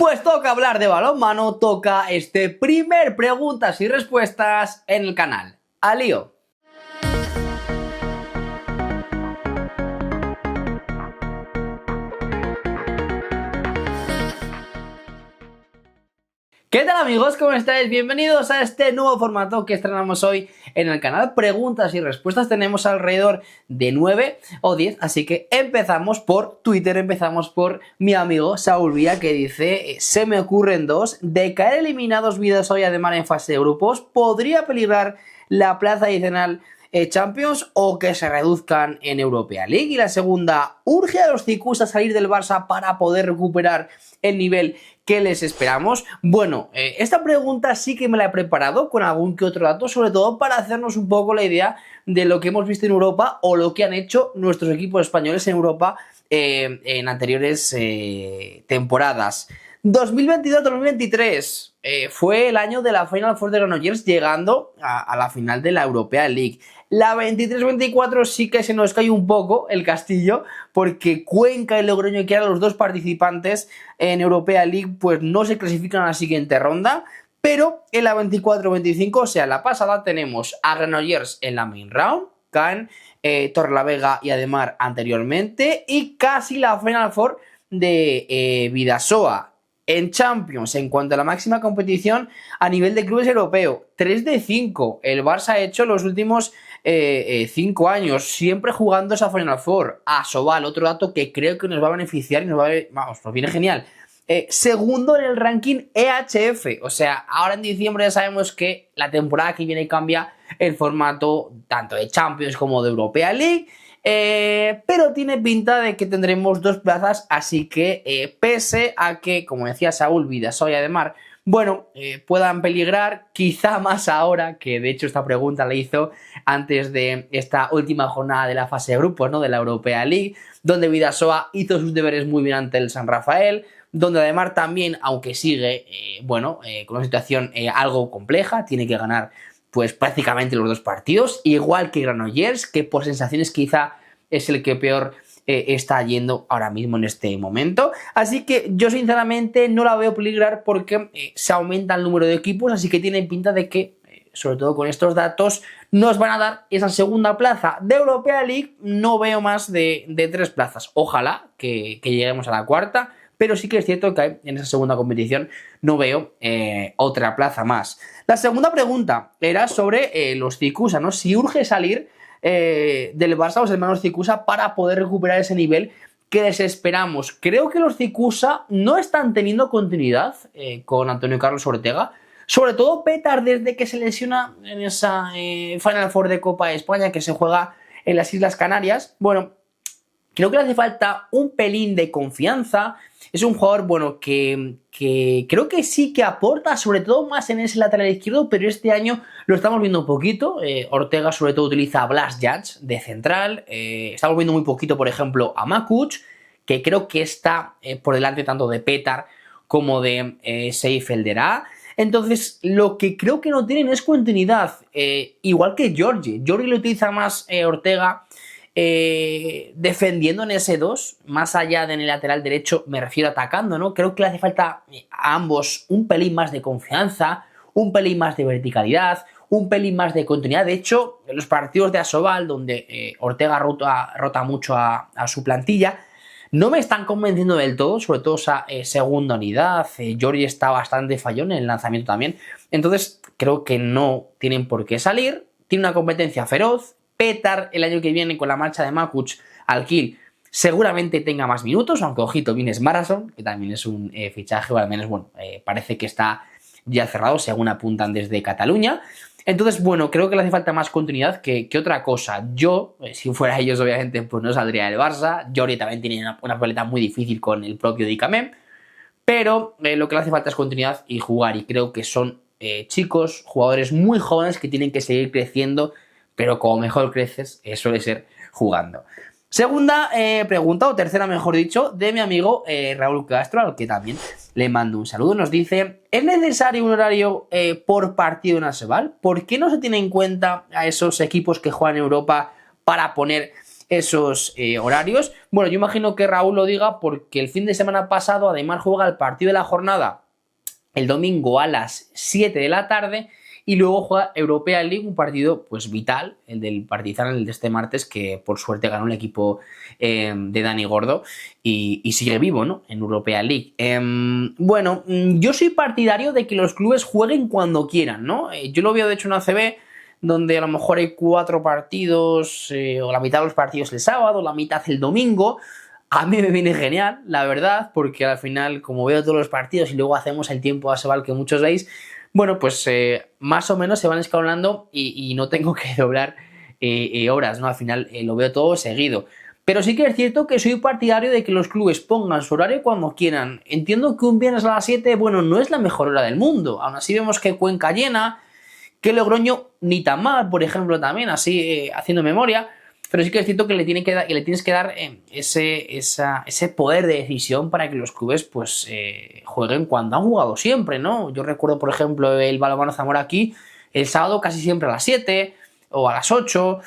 Pues toca hablar de balonmano, toca este primer preguntas y respuestas en el canal. ¡Al lío! ¿Qué tal amigos? ¿Cómo estáis? Bienvenidos a este nuevo formato que estrenamos hoy en el canal. Preguntas y respuestas tenemos alrededor de 9 o 10, así que empezamos por Twitter, empezamos por mi amigo Saúl Vía, que dice: se me ocurren dos, de caer eliminados Vidasoa y Ademar en fase de grupos, ¿podría peligrar la plaza adicional Champions o que se reduzcan en Europa League? Y la segunda, ¿urge a los Cicus a salir del Barça para poder recuperar el nivel que les esperamos? Bueno, esta pregunta sí que me la he preparado con algún que otro dato, sobre todo para hacernos un poco la idea de lo que hemos visto en Europa o lo que han hecho nuestros equipos españoles en Europa en anteriores temporadas. 2022-2023 fue el año de la Final Four de Granollers, llegando a la final de la Europa League. La 23-24 sí que se nos cae un poco el castillo, porque Cuenca y Logroño, que eran los dos participantes en Europa League, pues no se clasifican a la siguiente ronda. Pero en la 24-25, o sea, la pasada, tenemos a Granollers en la main round, caen Torrelavega y Ademar anteriormente, y casi la Final Four de Bidasoa. En Champions, en cuanto a la máxima competición a nivel de clubes europeo, 3 de 5 el Barça ha hecho los últimos 5 años, siempre jugando esa Final Four. Asobal, otro dato que creo que nos va a beneficiar y nos viene genial. Segundo en el ranking EHF, o sea, ahora en diciembre ya sabemos que la temporada que viene cambia el formato tanto de Champions como de Europa League. Pero tiene pinta de que tendremos dos plazas, así que pese a que, como decía Saúl, Vidasoa y Ademar, bueno, puedan peligrar, quizá más ahora, que de hecho esta pregunta la hizo antes de esta última jornada de la fase de grupos, ¿no?, de la Europa League, donde Vidasoa hizo sus deberes muy bien ante el San Rafael, donde Ademar también, aunque sigue, con una situación algo compleja, tiene que ganar pues prácticamente los dos partidos, igual que Granollers, que por sensaciones quizá es el que peor está yendo ahora mismo en este momento. Así que yo sinceramente no la veo peligrar porque se aumenta el número de equipos, así que tiene pinta de que, sobre todo con estos datos, nos van a dar esa segunda plaza de Europa League. No veo más de 3 plazas, ojalá que lleguemos a la cuarta, pero sí que es cierto que en esa segunda competición no veo otra plaza más. La segunda pregunta era sobre los Cicusa, ¿no? Si urge salir del Barça los hermanos Cicusa para poder recuperar ese nivel que les esperamos. Creo que los Cicusa no están teniendo continuidad con Antonio Carlos Ortega. Sobre todo Petar, desde que se lesiona en esa Final Four de Copa de España que se juega en las Islas Canarias. Bueno, creo que le hace falta un pelín de confianza. Es un jugador, bueno, que creo que sí que aporta, sobre todo más en ese lateral izquierdo, pero este año lo estamos viendo un poquito. Ortega sobre todo utiliza a Blas Judge de central. Estamos viendo muy poquito, por ejemplo, a Makuc, que creo que está por delante tanto de Petar como de Seif Eldera. Entonces, lo que creo que no tienen es continuidad, igual que Giorgi. Giorgi lo utiliza más Ortega defendiendo en ese 2, más allá de en el lateral derecho, me refiero atacando, ¿no? Creo que le hace falta a ambos un pelín más de confianza, un pelín más de verticalidad, un pelín más de continuidad. De hecho, en los partidos de Asobal, donde Ortega rota mucho a su plantilla, no me están convenciendo del todo, sobre todo esa segunda unidad. Giorgi está bastante fallón en el lanzamiento también. Entonces, creo que no tienen por qué salir. Tiene una competencia feroz. Petar el año que viene con la marcha de Makuc al Kiel seguramente tenga más minutos, aunque ojito, viene Marason, que también es un fichaje, o al menos, bueno, parece que está ya cerrado, según apuntan desde Cataluña. Entonces, bueno, creo que le hace falta más continuidad que otra cosa. Yo, si fuera ellos, obviamente, pues no saldría del Barça. Giorgi también tiene una papeleta muy difícil con el propio Dicamem, pero lo que le hace falta es continuidad y jugar, y creo que son chicos, jugadores muy jóvenes que tienen que seguir creciendo, pero como mejor creces suele ser jugando. Segunda pregunta, o tercera mejor dicho, de mi amigo Raúl Castro, al que también le mando un saludo. Nos dice: ¿es necesario un horario por partido en Asobal? ¿Por qué no se tiene en cuenta a esos equipos que juegan en Europa para poner esos horarios. Bueno, yo imagino que Raúl lo diga porque el fin de semana pasado además juega el partido de la jornada el domingo a las 7 de la tarde y luego juega Europa League, un partido pues vital, el del Partizan, el de este martes, que por suerte ganó el equipo de Dani Gordo y sigue vivo, ¿no? En Europa League. Bueno, yo soy partidario de que los clubes jueguen cuando quieran, ¿no? Yo lo veo de hecho en ACB, donde a lo mejor hay 4 partidos, o la mitad de los partidos el sábado, la mitad el domingo. A mí me viene genial, la verdad, porque al final, como veo todos los partidos y luego hacemos el tiempo a Sebal que muchos veis, bueno, pues más o menos se van escalonando y no tengo que doblar horas, ¿no? Al final lo veo todo seguido. Pero sí que es cierto que soy partidario de que los clubes pongan su horario cuando quieran. Entiendo que un viernes a las 7, bueno, no es la mejor hora del mundo. Aún así vemos que Cuenca llena, que Logroño ni tan mal, por ejemplo, también, así haciendo memoria. Pero sí que es cierto que le tienes que dar ese poder de decisión para que los clubes pues jueguen cuando han jugado siempre, ¿no? Yo recuerdo, por ejemplo, el Balonmano Zamora aquí, el sábado casi siempre a las 7 o a las 8.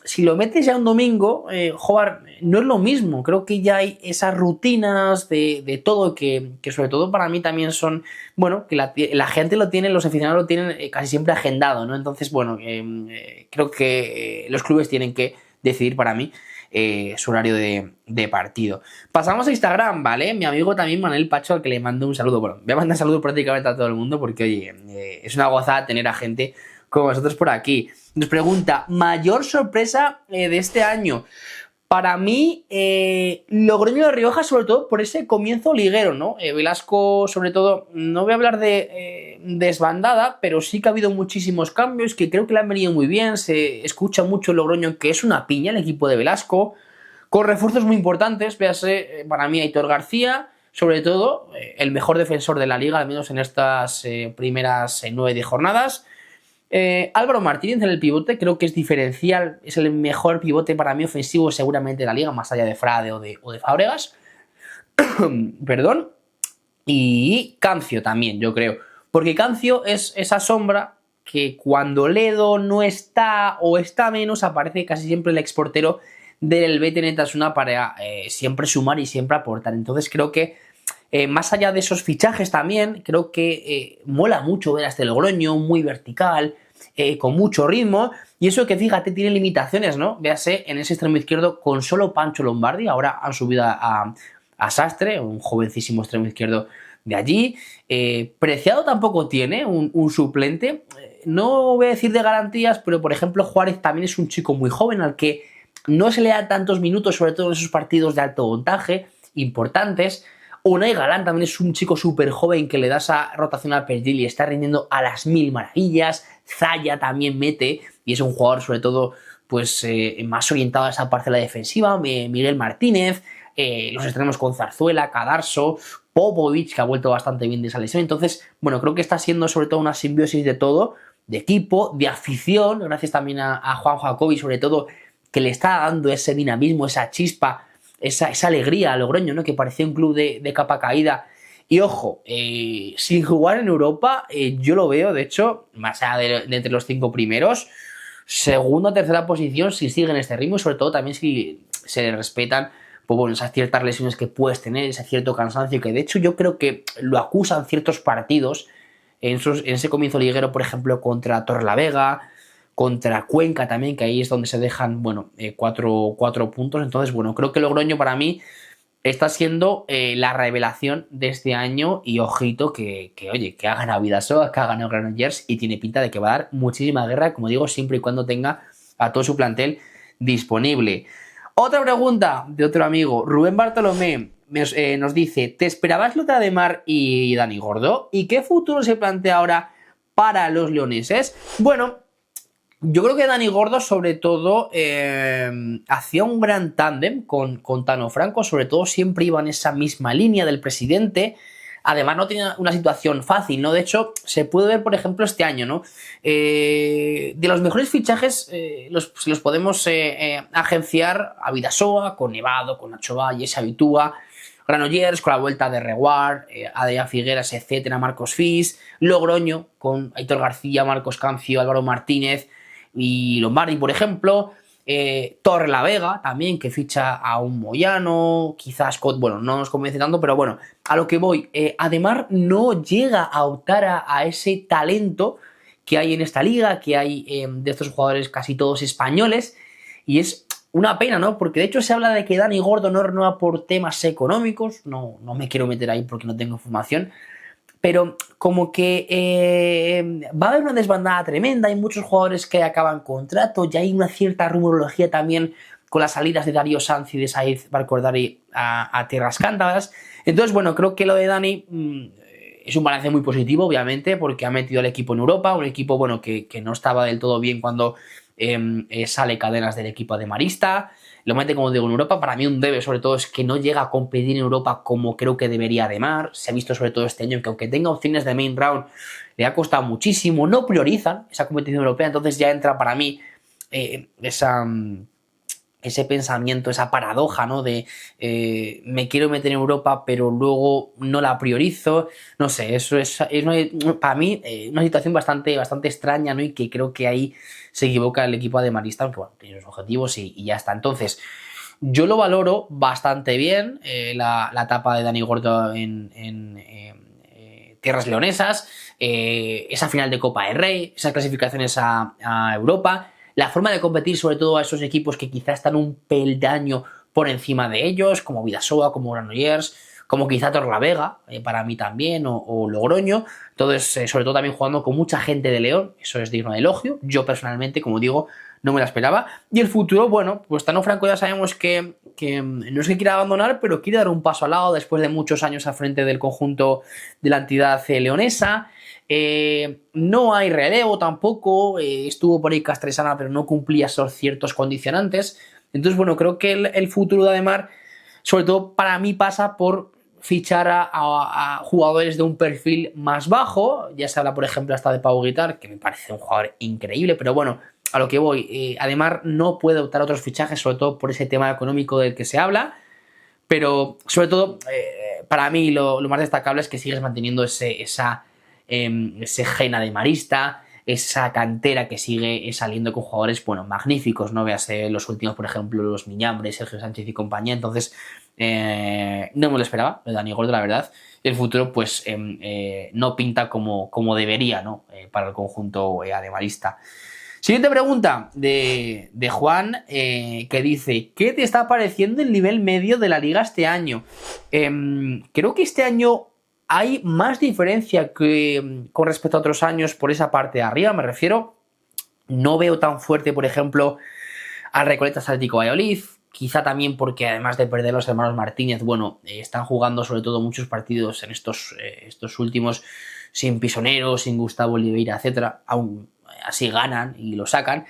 Si lo metes ya un domingo, jugar no es lo mismo. Creo que ya hay esas rutinas de todo que sobre todo para mí también son, bueno, que la gente lo tiene, los aficionados lo tienen casi siempre agendado, ¿no? Entonces, bueno, creo que los clubes tienen que decidir para mí su horario de partido. Pasamos a Instagram, ¿vale? Mi amigo también Manuel Pacho, al que le mando un saludo. Bueno, voy a mandar saludos prácticamente a todo el mundo porque, oye, es una gozada tener a gente como vosotros por aquí. Nos pregunta, ¿mayor sorpresa de este año? Para mí, Logroño de Rioja, sobre todo por ese comienzo liguero, ¿no? Velasco, sobre todo, no voy a hablar de desbandada, pero sí que ha habido muchísimos cambios que creo que le han venido muy bien. Se escucha mucho en Logroño que es una piña el equipo de Velasco, con refuerzos muy importantes. Véase, para mí, Aitor García, sobre todo, el mejor defensor de la liga, al menos en estas primeras 9 jornadas. Álvaro Martínez en el pivote, creo que es diferencial, es el mejor pivote para mí ofensivo seguramente de la liga, más allá de Frade o de Fábregas. Perdón. Y Cancio también, yo creo. Porque Cancio es esa sombra que cuando Ledo no está o está menos, aparece casi siempre el exportero del BTN Osasuna para siempre sumar y siempre aportar. Entonces creo que más allá de esos fichajes también, creo que mola mucho ver a este Logroño, muy vertical, con mucho ritmo, y eso que fíjate tiene limitaciones, ¿no? Véase en ese extremo izquierdo con solo Pancho Lombardi, ahora han subido a Sastre, un jovencísimo extremo izquierdo de allí. Preciado tampoco tiene un suplente, no voy a decir de garantías, pero por ejemplo Juárez también es un chico muy joven al que no se le da tantos minutos, sobre todo en esos partidos de alto voltaje importantes. Unai Galán también es un chico súper joven que le da esa rotación al perfil y está rindiendo a las mil maravillas. Zaya también mete y es un jugador sobre todo pues más orientado a esa parcela defensiva. Miguel Martínez, los extremos con Zarzuela, Cadarso, Popovic, que ha vuelto bastante bien de esa lesión. Entonces, bueno, creo que está siendo sobre todo una simbiosis de todo, de equipo, de afición, gracias también a Juan Jacobi, sobre todo, que le está dando ese dinamismo, esa chispa, esa alegría a Logroño, ¿no? Que parecía un club de capa caída. Y ojo, sin jugar en Europa, yo lo veo, de hecho, más allá de entre los 5 primeros, segunda o tercera posición si siguen este ritmo y sobre todo también si se respetan pues bueno, esas ciertas lesiones que puedes tener, ese cierto cansancio que de hecho yo creo que lo acusan ciertos partidos en ese comienzo liguero, por ejemplo, contra Torrelavega, contra Cuenca también, que ahí es donde se dejan, bueno, 4 puntos. Entonces, bueno, creo que Logroño para mí está siendo la revelación de este año y ojito que oye, que ha ganado Vidasoa, que ha ganado Granollers y tiene pinta de que va a dar muchísima guerra, como digo, siempre y cuando tenga a todo su plantel disponible. Otra pregunta de otro amigo, Rubén Bartolomé, nos dice, ¿te esperabas lo de Ademar y Dani Gordo? ¿Y qué futuro se plantea ahora para los leoneses? Bueno, yo creo que Dani Gordo, sobre todo, hacía un gran tándem con Tano Franco, sobre todo siempre iba en esa misma línea del presidente. Además, no tenía una situación fácil, ¿no? De hecho, se puede ver, por ejemplo, este año, ¿no? De los mejores fichajes los podemos agenciar a Vidasoa, con Nevado, con Nacho Valle, se habitúa. Granollers con la vuelta de Reguard, Adrián Figueras, etcétera, Marcos Fis, Logroño con Aitor García, Marcos Cancio, Álvaro Martínez y Lombardi, por ejemplo. Torrelavega también, que ficha a un Moyano, quizás Scott, bueno, no nos convence tanto, pero bueno, a lo que voy, Ademar no llega a optar a ese talento que hay en esta liga, que hay de estos jugadores casi todos españoles, y es una pena, ¿no? Porque de hecho se habla de que Dani Gordo no renueva por temas económicos, no me quiero meter ahí porque no tengo información, pero como que va a haber una desbandada tremenda, hay muchos jugadores que acaban contrato, ya hay una cierta rumorología también con las salidas de Darío Sanz y de Said Barcordari a tierras cántabras. Entonces, bueno, creo que lo de Dani es un balance muy positivo, obviamente, porque ha metido al equipo en Europa, un equipo, bueno, que no estaba del todo bien cuando sale Cadenas del equipo de Marista, lo mete, como digo, en Europa. Para mí un debe, sobre todo, es que no llega a competir en Europa como creo que debería Ademar. Se ha visto sobre todo este año que aunque tenga opciones de main round, le ha costado muchísimo, no priorizan esa competición europea, entonces ya entra para mí ese pensamiento, esa paradoja, ¿no? De me quiero meter en Europa, pero luego no la priorizo. No sé, eso es para mí una situación bastante extraña, ¿no? Y que creo que ahí se equivoca el equipo ademarista, aunque bueno, tiene los objetivos y ya está. Entonces, yo lo valoro bastante bien, la etapa de Dani Gordo en tierras leonesas, esa final de Copa del Rey, esas clasificaciones a Europa, la forma de competir sobre todo a esos equipos que quizás están un peldaño por encima de ellos, como Vidasoa, como Granollers, como quizá Torrelavega, para mí también, o Logroño. Entonces, sobre todo también jugando con mucha gente de León, eso es digno de elogio. Yo personalmente, como digo, no me la esperaba. Y el futuro, bueno, pues Tano Franco ya sabemos que no es que quiera abandonar, pero quiere dar un paso al lado después de muchos años al frente del conjunto de la entidad leonesa. No hay relevo tampoco, estuvo por ahí Castresana, pero no cumplía esos ciertos condicionantes. Entonces, bueno, creo que el futuro de Ademar, sobre todo para mí, pasa por fichar a jugadores de un perfil más bajo. Ya se habla, por ejemplo, hasta de Pau Guitar, que me parece un jugador increíble, pero bueno, a lo que voy, Ademar no puede optar a otros fichajes, sobre todo por ese tema económico del que se habla, pero sobre todo, para mí lo más destacable es que sigues manteniendo ese gen ademarista, esa cantera que sigue saliendo con jugadores, bueno, magníficos, no véase los últimos, por ejemplo, los Miñambres, Sergio Sánchez y compañía. Entonces, no me lo esperaba, lo de Dani Gordo, la verdad. El futuro, pues, no pinta como debería, ¿no? Para el conjunto ademarista. Siguiente pregunta de Juan, que dice: ¿qué te está pareciendo el nivel medio de la liga este año? Creo que este año hay más diferencia que con respecto a otros años por esa parte de arriba, me refiero. No veo tan fuerte, por ejemplo, al Recoletas Atlético Valladolid, quizá también porque además de perder los hermanos Martínez, bueno, están jugando sobre todo muchos partidos en estos últimos sin Pisonero, sin Gustavo Oliveira, etcétera. Aún así ganan y lo sacan.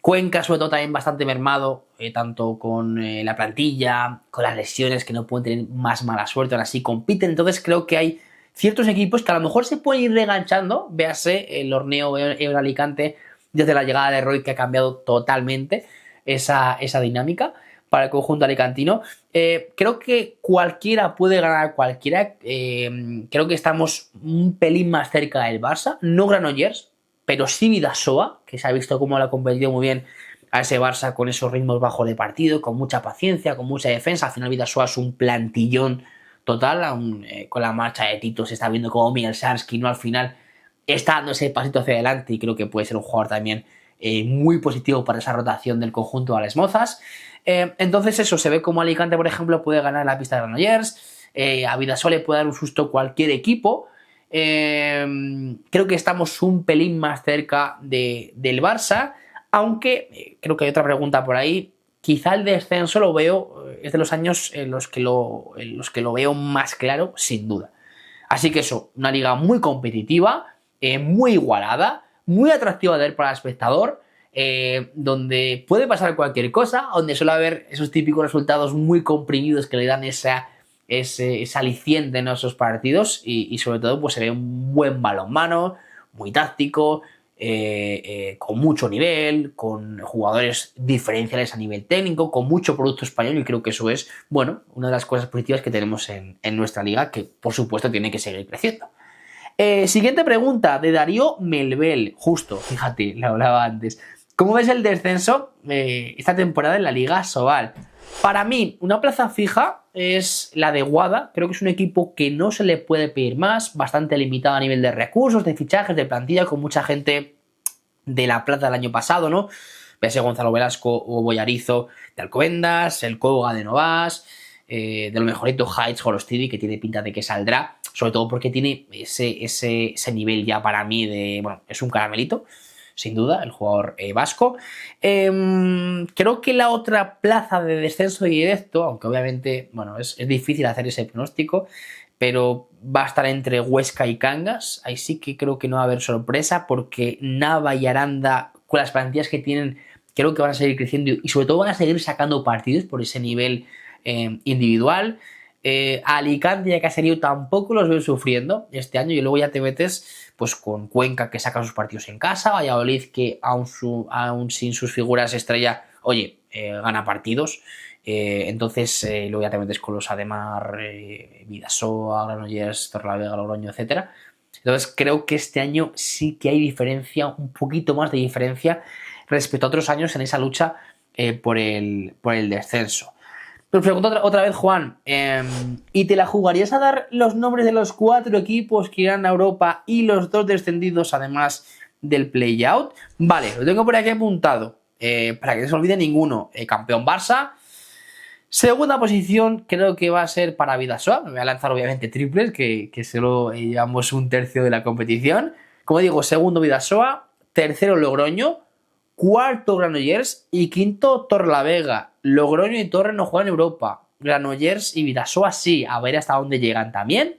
Cuenca, sobre todo, también bastante mermado, tanto con la plantilla, con las lesiones, que no pueden tener más mala suerte, aún así compiten. Entonces creo que hay ciertos equipos que a lo mejor se pueden ir reganchando. Véase el Horneo Alicante desde la llegada de Roy, que ha cambiado totalmente esa dinámica para el conjunto alicantino. Creo que cualquiera puede ganar a cualquiera. Creo que estamos un pelín más cerca del Barça, no Granollers, pero sí Vidasoa, que se ha visto cómo lo ha competido muy bien a ese Barça con esos ritmos bajos de partido, con mucha paciencia, con mucha defensa. Al final Vidasoa es un plantillón total, con la marcha de Tito se está viendo como Miguel Sarsky, ¿no? Al final está dando ese pasito hacia adelante y creo que puede ser un jugador también muy positivo para esa rotación del conjunto de las Mozas. Entonces eso, se ve como Alicante, por ejemplo, puede ganar la pista de Granollers, a Vidasoa le puede dar un susto cualquier equipo. Creo que estamos un pelín más cerca del Barça, aunque creo que hay otra pregunta por ahí. Quizá el descenso lo veo, es de los años en los que lo veo más claro, sin duda. Así que eso, una liga muy competitiva, muy igualada, muy atractiva de ver para el espectador, donde puede pasar cualquier cosa, donde suele haber esos típicos resultados muy comprimidos que le dan ese aliciente en esos partidos y sobre todo pues se ve un buen balonmano, muy táctico, con mucho nivel, con jugadores diferenciales a nivel técnico, con mucho producto español, y creo que eso es, bueno, una de las cosas positivas que tenemos en nuestra liga, que por supuesto tiene que seguir creciendo. Siguiente pregunta de Darío Melbel, justo, fíjate, le hablaba antes. ¿Cómo ves el descenso esta temporada en la Liga Sobal? Para mí, una plaza fija es la de Guada. Creo que es un equipo que no se le puede pedir más, bastante limitado a nivel de recursos, de fichajes, de plantilla, con mucha gente de la plaza del año pasado, ¿no? Pese Gonzalo Velasco o Boyarizo de Alcobendas, el Koga de Novas, de lo mejorito Heights Golostidi, que tiene pinta de que saldrá, sobre todo porque tiene ese nivel ya para mí de, bueno, es un caramelito, sin duda, el jugador vasco. Creo que la otra plaza de descenso directo, aunque obviamente, bueno, es difícil hacer ese pronóstico, pero va a estar entre Huesca y Cangas. Ahí sí que creo que no va a haber sorpresa, porque Nava y Aranda, con las plantillas que tienen, creo que van a seguir creciendo y sobre todo van a seguir sacando partidos por ese nivel individual. Alicante y a Caserío tampoco los veo sufriendo este año, y luego ya te metes pues con Cuenca, que saca sus partidos en casa, Valladolid, que aún sin sus figuras estrella, oye, gana partidos. Entonces luego ya te metes con los Ademar, Vidasoa, Granollers, Torrelavega, Logroño, etcétera. Entonces creo que este año sí que hay diferencia, un poquito más de diferencia respecto a otros años en esa lucha por el descenso. Pero pregunto otra vez, Juan, ¿y te la jugarías a dar los nombres de los 4 equipos que irán a Europa y los 2 descendidos, además del play-out? Vale, lo tengo por aquí apuntado, para que no se olvide ninguno. Campeón Barça. Segunda posición creo que va a ser para Vidasoa. Me voy a lanzar obviamente triples, que solo llevamos un tercio de la competición. Como digo, segundo Vidasoa, tercero Logroño, cuarto Granollers y quinto Torrelavega. Logroño y Torre no juegan en Europa. Granollers y Vidasoa sí, a ver hasta dónde llegan también.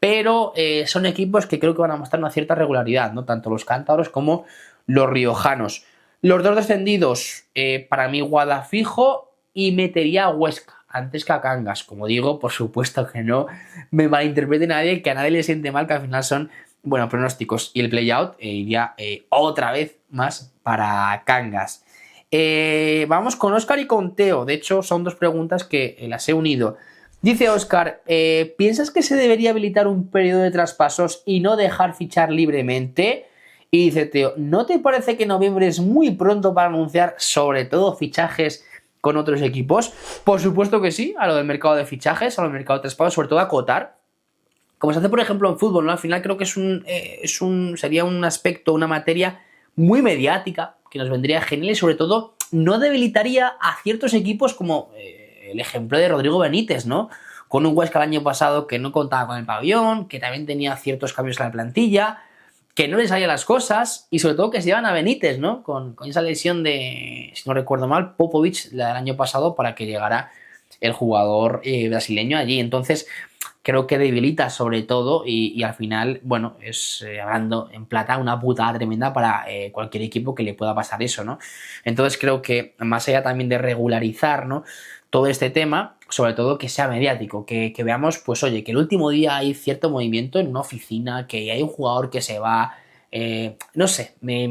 Pero son equipos que creo que van a mostrar una cierta regularidad, ¿no? Tanto los cántabros como los riojanos. Los 2 descendidos, para mí Guada fijo, y metería a Huesca antes que a Cangas. Como digo, por supuesto que no me malinterprete nadie, que a nadie le siente mal, que al final son, bueno, pronósticos. Y el play-out iría otra vez más para Cangas. Vamos con Óscar y con Teo. De hecho, son 2 preguntas que las he unido. Dice Óscar, ¿piensas que se debería habilitar un periodo de traspasos y no dejar fichar libremente? Y dice Teo, ¿no te parece que noviembre es muy pronto para anunciar sobre todo fichajes con otros equipos? Por supuesto que sí, a lo del mercado de fichajes, a lo del mercado de traspasos, sobre todo acotar, como se hace por ejemplo en fútbol, ¿no? Al final creo que sería un aspecto, una materia muy mediática, que nos vendría genial, y sobre todo no debilitaría a ciertos equipos como el ejemplo de Rodrigo Benítez, ¿no? Con un Huesca el año pasado que no contaba con el pabellón, que también tenía ciertos cambios en la plantilla, que no le salían las cosas, y sobre todo que se llevan a Benítez, ¿no? Con esa lesión de, si no recuerdo mal, Popovic la del año pasado, para que llegara el jugador brasileño allí. Entonces creo que debilita sobre todo, y al final, bueno, es, hablando en plata, una putada tremenda para cualquier equipo que le pueda pasar eso, ¿no? Entonces creo que más allá también de regularizar, ¿no?, todo este tema, sobre todo que sea mediático, que veamos, pues oye, que el último día hay cierto movimiento en una oficina, que hay un jugador que se va, no sé, me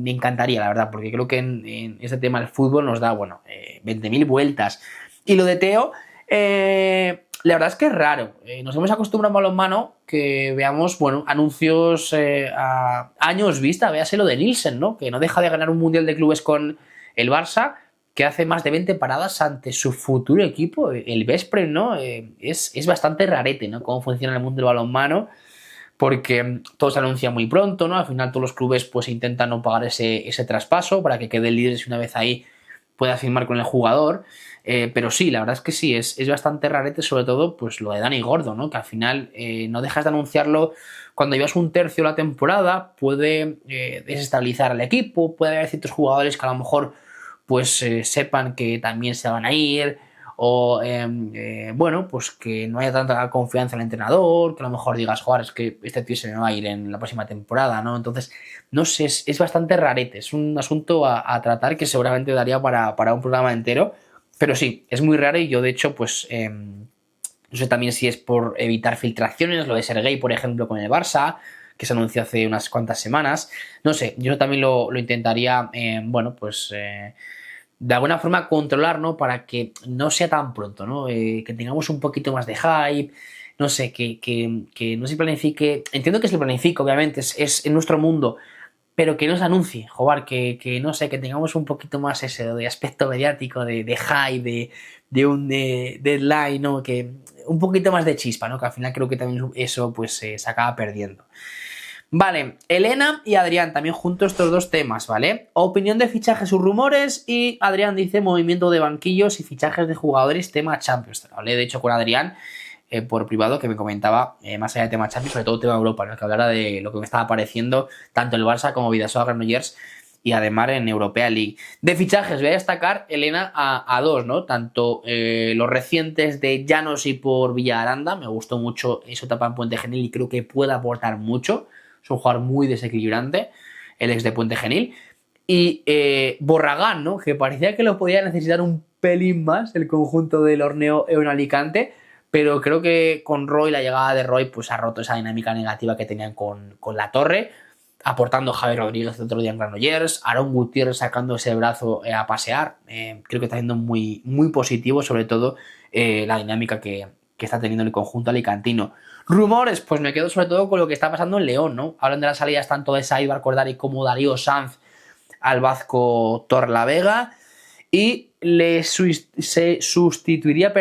encantaría, la verdad, porque creo que en este tema del fútbol nos da, bueno, 20.000 vueltas. Y lo de Teo, la verdad es que es raro. Nos hemos acostumbrado a balonmano que veamos, bueno, anuncios a años vista. Véase lo de Nielsen, ¿no? Que no deja de ganar un mundial de clubes con el Barça, que hace más de 20 paradas ante su futuro equipo, el Veszprém, ¿no? Es bastante rarete, ¿no?, cómo funciona el mundo del balonmano, porque todo se anuncia muy pronto, ¿no? Al final todos los clubes pues intentan no pagar ese traspaso para que quede el líder, y una vez ahí pueda firmar con el jugador. Pero sí, la verdad es que sí, es bastante rarete, sobre todo pues lo de Dani Gordo, ¿no?, que al final no dejas de anunciarlo cuando llevas un tercio de la temporada. Puede desestabilizar al equipo, puede haber ciertos jugadores que a lo mejor pues sepan que también se van a ir, o bueno, pues que no haya tanta confianza en el entrenador, que a lo mejor digas, joder, es que este tío se me va a ir en la próxima temporada, ¿no? Entonces, no sé, es bastante rarete, es un asunto a tratar que seguramente daría para un programa entero, pero sí, es muy raro. Y yo de hecho, pues no sé también si es por evitar filtraciones, lo de Serguei, por ejemplo, con el Barça, que se anunció hace unas cuantas semanas. No sé, yo también lo intentaría, bueno, pues de alguna forma controlar, ¿no?, para que no sea tan pronto, ¿no? Que tengamos un poquito más de hype, no sé, que no se planifique. Entiendo que se planifique, obviamente, es en nuestro mundo, pero que no se anuncie, joder, que no sé, que tengamos un poquito más ese de aspecto mediático, de hype, de un deadline, ¿no? Que un poquito más de chispa, ¿no? Que al final creo que también eso pues se acaba perdiendo. Vale, Elena y Adrián también juntos estos dos temas, ¿vale? Opinión de fichajes y rumores, y Adrián dice movimiento de banquillos y fichajes de jugadores tema Champions. Hablé de hecho con Adrián por privado, que me comentaba más allá de tema Champions, sobre todo tema Europa, ¿no? Que hablara de lo que me estaba pareciendo tanto el Barça como Vidasoa, Granollers y además en Europa League. De fichajes voy a destacar, Elena, a dos, ¿no? Tanto los recientes de Llanos y por Villaranda, me gustó mucho esa etapa en Puente Genil y creo que puede aportar mucho. Es un jugador muy desequilibrante, el ex de Puente Genil. Y Borragán, ¿no? Que parecía que lo podía necesitar un pelín más el conjunto del Horneo en Alicante, pero creo que con Roy, la llegada de Roy, pues ha roto esa dinámica negativa que tenían con la Torre, aportando Javier Rodríguez el otro día en Granollers, Aaron Gutiérrez sacando ese brazo a pasear. Creo que está siendo muy, muy positivo, sobre todo la dinámica que está teniendo el conjunto alicantino. Rumores, pues me quedo sobre todo con lo que está pasando en León, ¿no? Hablan de las salidas tanto de Saibar Cordari como Darío Sanz al Vasco Torlavega, y se sustituiría,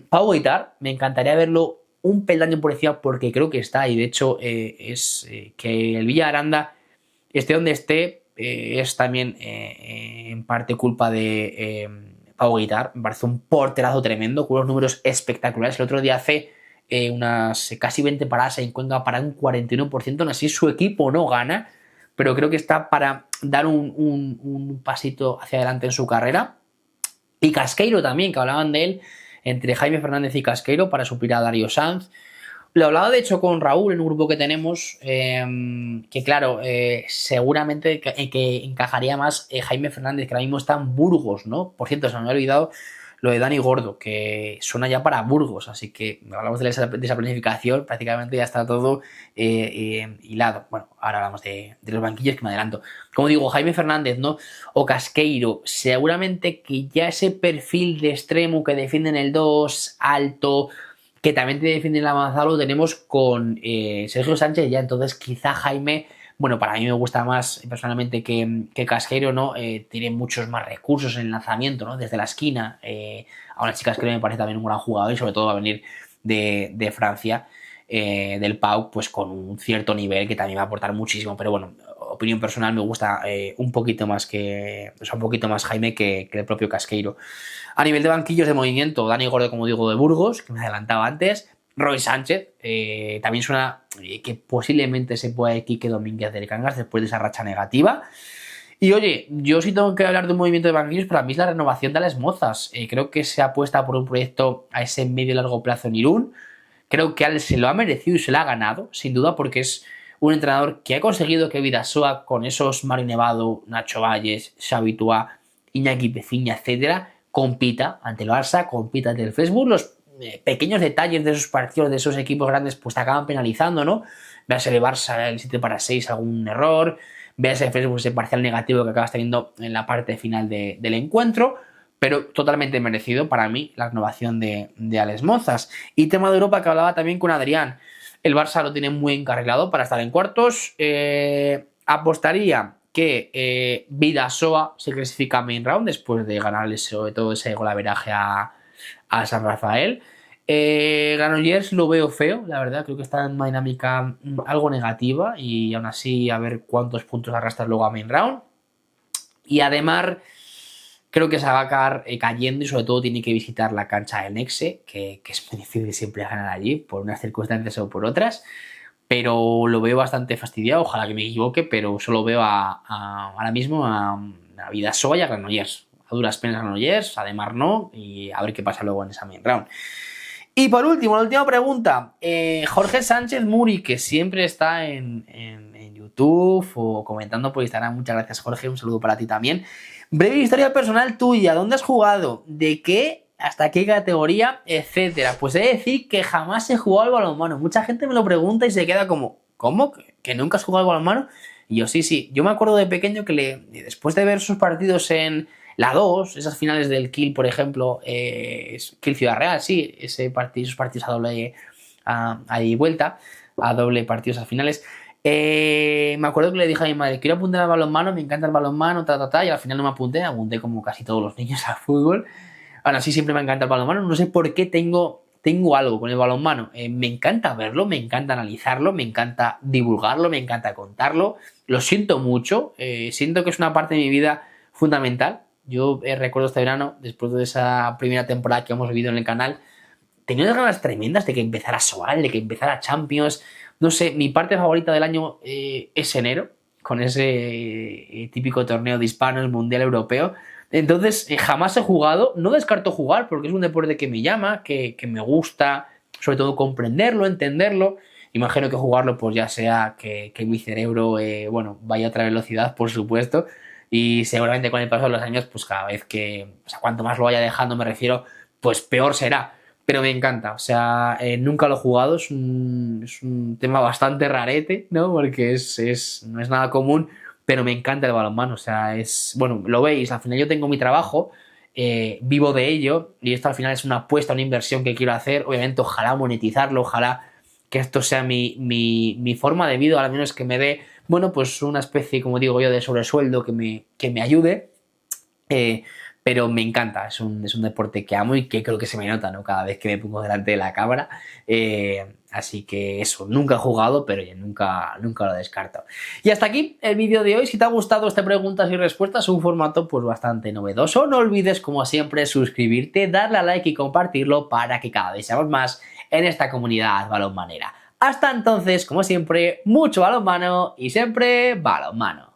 Pau Guitar. Me encantaría verlo un peldaño por encima porque creo que está, y de hecho que el Villa Aranda esté donde esté es también en parte culpa de Pau Guitar. Me parece un porterazo tremendo con unos números espectaculares. El otro día hace unas casi 20 paradas en Cuenca para un 41%, aún así su equipo no gana, pero creo que está para dar un pasito hacia adelante en su carrera. Y Casqueiro también, que hablaban de él, entre Jaime Fernández y Casqueiro para suplir a Darío Sanz. Lo hablaba de hecho con Raúl en un grupo que tenemos, que claro, seguramente que encajaría más Jaime Fernández, que ahora mismo está en Burgos, ¿no? Por cierto, se me había olvidado lo de Dani Gordo, que suena ya para Burgos, así que hablamos de esa planificación, prácticamente ya está todo hilado. Bueno, ahora hablamos de los banquillos, que me adelanto. Como digo, Jaime Fernández, ¿no? O Casqueiro, seguramente que ya ese perfil de extremo que defienden el 2, alto, que también te defiende el avanzado, lo tenemos con Sergio Sánchez ya. Entonces quizá Jaime, bueno, para mí me gusta más personalmente que Casqueiro, ¿no? Tiene muchos más recursos en el lanzamiento, ¿no? Desde la esquina. A una chica Casqueiro me parece también un gran jugador, y sobre todo va a venir de Francia, del Pau, pues con un cierto nivel que también va a aportar muchísimo. Pero bueno, opinión personal, me gusta un poquito más Jaime que el propio Casqueiro. A nivel de banquillos de movimiento, Dani Gordo, como digo, de Burgos, que me adelantaba antes. Roy Sánchez, también suena que posiblemente se pueda ir Quique Domínguez del Cangas después de esa racha negativa. Y oye, yo sí tengo que hablar de un movimiento de banquillos, para mí es la renovación de Alex Mozas. Creo que se apuesta por un proyecto a ese medio y largo plazo en Irún. Creo que Alex se lo ha merecido y se lo ha ganado, sin duda, porque es un entrenador que ha conseguido que Vidasoa, con esos Mario Nevado, Nacho Valles, Xavi Tuá, Iñaki Peciña, etcétera, compita ante el Barça, compita ante el Facebook. Los pequeños detalles de esos partidos, de esos equipos grandes, pues te acaban penalizando, ¿no? Veas el Barça, el 7-6, algún error, veas el Facebook, ese parcial negativo que acabas teniendo en la parte final del encuentro, pero totalmente merecido para mí la renovación de Alex Mozas. Y tema de Europa, que hablaba también con Adrián, el Barça lo tiene muy encarrilado para estar en cuartos. Apostaría que Vidasoa se clasifica a main round después de ganarle sobre todo ese golaveraje a San Rafael. Granollers lo veo feo, la verdad, creo que está en una dinámica algo negativa, y aún así a ver cuántos puntos arrastras luego a main round. Y además creo que se va a acabar cayendo, y sobre todo tiene que visitar la cancha del Nexe, que es muy difícil siempre ganar allí por unas circunstancias o por otras, pero lo veo bastante fastidiado. Ojalá que me equivoque, pero solo veo ahora mismo a Vidasoa y a Granollers. A duras penas Granollers, además no, y a ver qué pasa luego en esa main round. Y por último, la última pregunta, Jorge Sánchez Muri, que siempre está en YouTube o comentando por Instagram. Muchas gracias, Jorge, un saludo para ti también. Breve historia personal tuya, ¿dónde has jugado? ¿De qué? ¿Hasta qué categoría? Etcétera. Pues he de decir que jamás he jugado al balonmano. Mucha gente me lo pregunta y se queda como, ¿cómo? ¿Que nunca has jugado al balonmano? Y yo, sí. Yo me acuerdo de pequeño que después de ver sus partidos en la 2, esas finales del Kiel, por ejemplo, Kiel Ciudad Real, sí, esos partidos a doble a ida y vuelta, a doble partidos a finales, Me acuerdo que le dije a mi madre, quiero apuntar al balonmano, me encanta el balonmano, y al final no me apunté como casi todos los niños al fútbol. Ahora sí, siempre me encanta el balonmano, no sé por qué tengo algo con el balonmano. Me encanta verlo, me encanta analizarlo, me encanta divulgarlo, me encanta contarlo. Lo siento mucho, siento que es una parte de mi vida fundamental. Yo recuerdo este verano, después de esa primera temporada que hemos vivido en el canal, tenía unas ganas tremendas de que empezara Soal, de que empezara Champions. No sé, mi parte favorita del año es enero, con ese típico torneo de hispanos, mundial europeo. Entonces, jamás he jugado, no descarto jugar porque es un deporte que me llama, que me gusta, sobre todo comprenderlo, entenderlo. Imagino que jugarlo, pues ya sea que mi cerebro, bueno, vaya a otra velocidad, por supuesto. Y seguramente con el paso de los años, pues cada vez que, o sea, cuanto más lo vaya dejando, me refiero, pues peor será. Pero me encanta, o sea, nunca lo he jugado, es un tema bastante rarete, ¿no? Porque no es nada común, pero me encanta el balonmano, o sea, bueno, lo veis, al final yo tengo mi trabajo, vivo de ello, y esto al final es una apuesta, una inversión que quiero hacer, obviamente ojalá monetizarlo, ojalá que esto sea mi forma de vida, al menos que me dé, bueno, pues una especie, como digo yo, de sobresueldo que me ayude. Eh, pero me encanta, es un deporte que amo y que creo que se me nota, ¿no? Cada vez que me pongo delante de la cámara. Así que eso, nunca he jugado, pero ya nunca lo descarto. Y hasta aquí el vídeo de hoy. Si te ha gustado este preguntas y respuestas, un formato pues bastante novedoso, no olvides, como siempre, suscribirte, darle a like y compartirlo para que cada vez seamos más en esta comunidad balonmanera. Hasta entonces, como siempre, mucho balonmano y siempre balonmano.